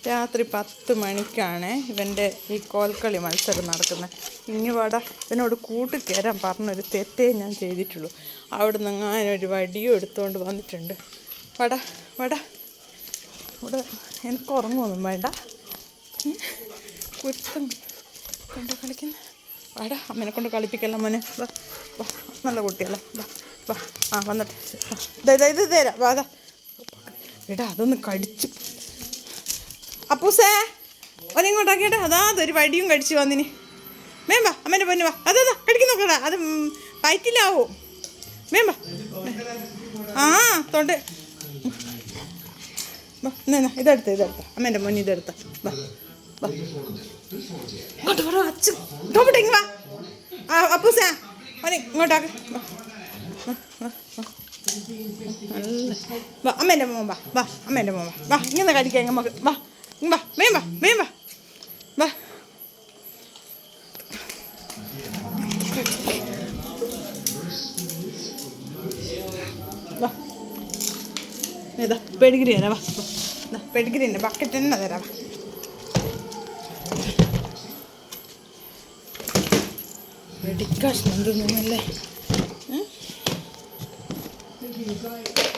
രാത്രി 10 മണിക്കാണ് ഇവൻ്റെ ഈ കോൽക്കളി മത്സരം നടക്കുന്നത്. ഇനി വാടാ, ഇവനോട് കൂട്ടിക്കയറാൻ പറഞ്ഞൊരു തെറ്റേ ഞാൻ ചെയ്തിട്ടുള്ളൂ. അവിടെ നിന്ന് ഞാനൊരു വടിയും എടുത്തുകൊണ്ട് വന്നിട്ടുണ്ട്. വടാ വടാ, ഇവിടെ എനിക്ക് ഉറങ്ങുമൊന്നും വേണ്ട, കുരുത്തം കൊണ്ട് കളിക്കുന്ന. വാടാ, അമ്മനെ കൊണ്ട് കളിപ്പിക്കല്ല മോനെ. വാ വാ, നല്ല കുട്ടിയല്ല. വാ വാ, ആ വന്നിട്ട് ഇത് തരാം. വാ അതാ എടാ, അതൊന്ന് കടിച്ചു. അപ്പൂസേ ഒന്നിങ്ങോട്ടാക്കിയിട്ട് അതൊരു വടിയും കടിച്ചു വന്നിന്. വേമ്പ അമ്മേൻ്റെ പൊന്നു വാ. അതാ കടിക്കുന്നു നോക്കടാ, അത് വയറ്റിലാവോ. വേമ്പ ആ തൊണ്ട്. ഇതെടുത്ത അമ്മേൻ്റെ പൊന്നു, ഇതെടുത്ത. വാ വാ, ഇങ്ങോട്ട് പറ അച്ഛൻ തോപ്പിട്ട് ഇങ്ങ് വാ. അപ്പൂസേ ഓനെ ഇങ്ങോട്ടാക്ക്. നല്ല വാ, അമ്മേൻ്റെ മോൻ വാ. വാ അമ്മേൻ്റെ മോൻ വാ. വാ ഇങ്ങനെ കടിക്കാം നമുക്ക്. വാ വാ, വേം വാ വേം വാ. വാ വാ, ഇതാ പെഡിഗ്രി തരാം. വാ, പെഡിഗ്രീൻ്റെ ബക്കറ്റ് തന്നെ തരാം. വെടിക്കാശ് എന്തൊന്നുമല്ലേ.